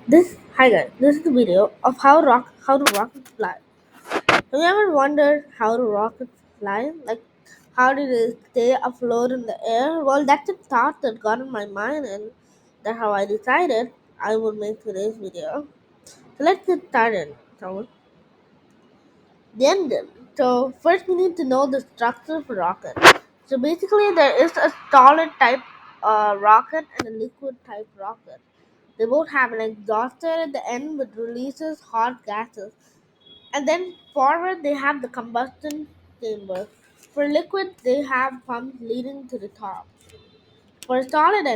Hi guys, this is the video of how do rockets fly. Have you ever wondered how do rockets fly? Like how do they stay afloat in the air? Well, that's a thought that got in my mind, and that's how I decided I would make today's video. So let's get started. The engine. So first we need to know the structure of a rocket. So basically, there is a solid type rocket and a liquid type rocket. They both have an exhauster at the end which releases hot gases. And then forward they have the combustion chamber. For liquid they have pumps leading to the top. For solid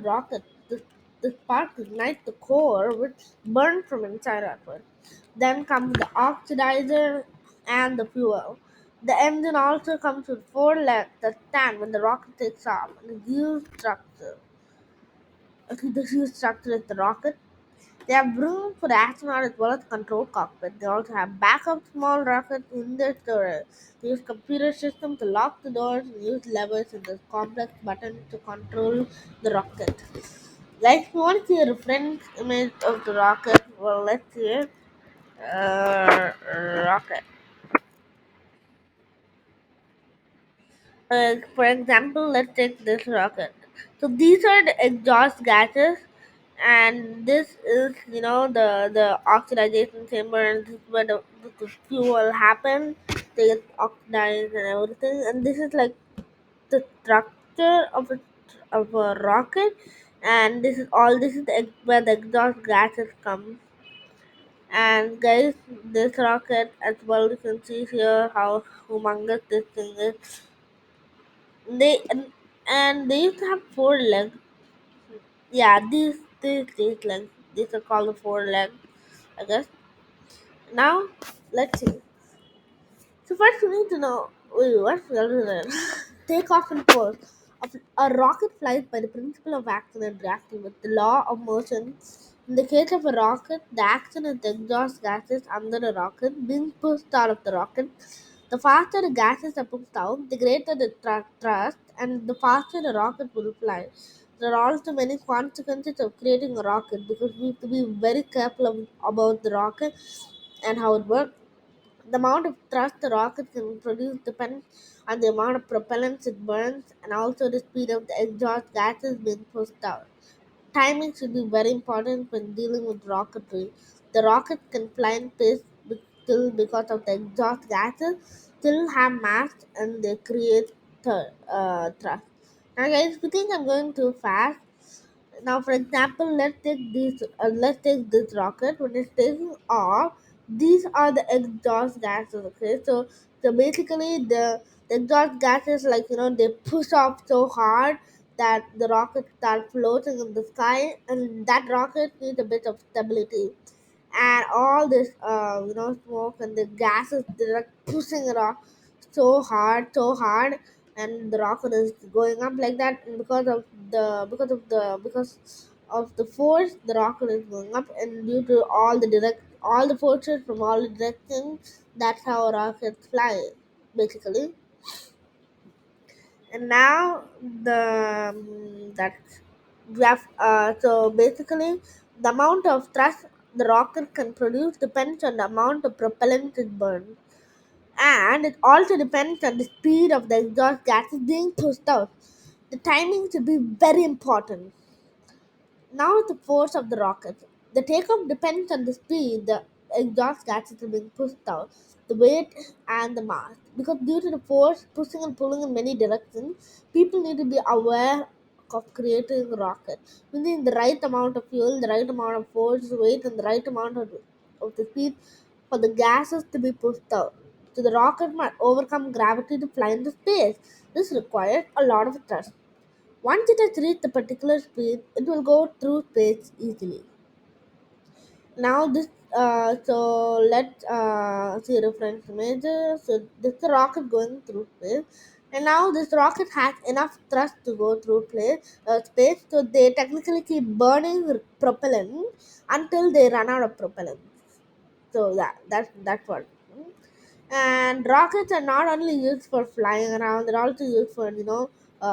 rocket, the spark ignites the core which burns from inside outward. Then comes the oxidizer and the fuel. The engine also comes with four legs that stand when the rocket takes off and a huge structure. The huge structure is the rocket. They have room for the astronaut as well as control cockpit. They also have backup small rockets in their storage. They use computer systems to lock the doors and use levers and the complex buttons to control the rocket. Like if you want to see a reference image of the rocket, well let's see it. Rocket. For example, let's take this rocket. So these are the exhaust gases, and this is the oxidization chamber, and this is where the fuel happens. They get oxidized and everything, and this is like the structure of a rocket, and this is where the exhaust gases come. And guys, this rocket as well, you can see here how humongous this thing is. And they used to have four legs. Yeah, these legs. These are called the four legs, I guess. Now, let's see. So first we need to know. Wait, what's the other one? Takeoff and force. A rocket flies by the principle of action and reaction with the law of motion. In the case of a rocket, the action is the exhaust gases under the rocket being pushed out of the rocket. The faster the gases are pushed out, the greater the thrust, and the faster the rocket will fly. There are also many consequences of creating a rocket because we have to be very careful about the rocket and how it works. The amount of thrust the rocket can produce depends on the amount of propellant it burns and also the speed of the exhaust gases being pushed out. Timing should be very important when dealing with rocketry. The rocket can fly in space still because of the exhaust gases still have mass and they create thrust. Now guys, if you think I'm going too fast, now, for example, let's take this rocket. When it's taking off, these are the exhaust gases. Okay, so basically the exhaust gases, like they push off so hard that the rocket starts floating in the sky, and that rocket needs a bit of stability. And all this smoke and the gases, they're like pushing it off so hard, and the rocket is going up like that, and because of the force, the rocket is going up, and due to all the forces from all the directions, that's how rockets fly basically. And now the that's we have so basically the amount of thrust the rocket can produce depends on the amount of propellant it burns, and it also depends on the speed of the exhaust gases being pushed out. The timing should be very important. Now the force of the rocket. The takeoff depends on the speed the exhaust gases are being pushed out, the weight and the mass. Because due to the force pushing and pulling in many directions, people need to be aware of creating a rocket. We need the right amount of fuel, the right amount of force, weight, and the right amount of the speed for the gases to be pushed out. So the rocket must overcome gravity to fly into space. This requires a lot of thrust. Once it has reached a particular speed, it will go through space easily. Now let's see reference images. So this is a rocket going through space, and now this rocket has enough thrust to go through space. So they technically keep burning propellant until they run out of propellant. So that's what. And rockets are not only used for flying around; they're also used for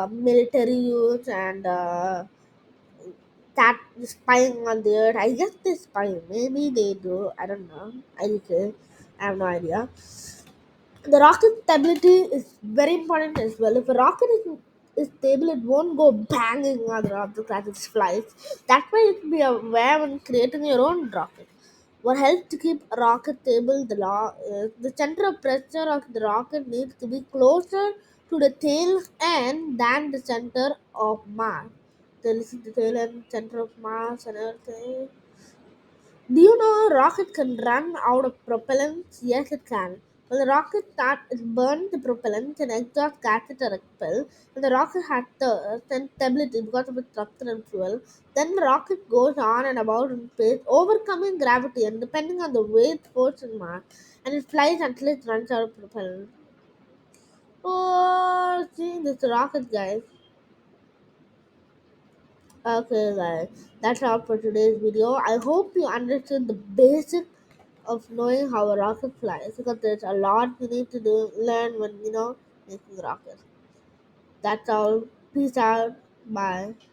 military use and that spying on the earth. I guess they spy. Maybe they do. I don't know. I have no idea. The rocket stability is very important as well. If a rocket is stable, it won't go banging on the object as it flies. That way, you can be aware when creating your own rocket. What helps to keep a rocket stable, the center of pressure of the rocket needs to be closer to the tail end than the center of mass. The tail end, center of mass, and everything. Do you know a rocket can run out of propellant? Yes, it can. When the rocket starts, it burns the propellant and exhaust gases are expelled. When the rocket has thrust and stability because of its structure and fuel, then the rocket goes on and about in space, overcoming gravity and depending on the weight, force, and mass, and it flies until it runs out of propellant. Oh, see this rocket, guys. Okay, guys, that's all for today's video. I hope you understood the basic of knowing how a rocket flies because there's a lot we need to learn when making rockets. That's all. Peace out. Bye.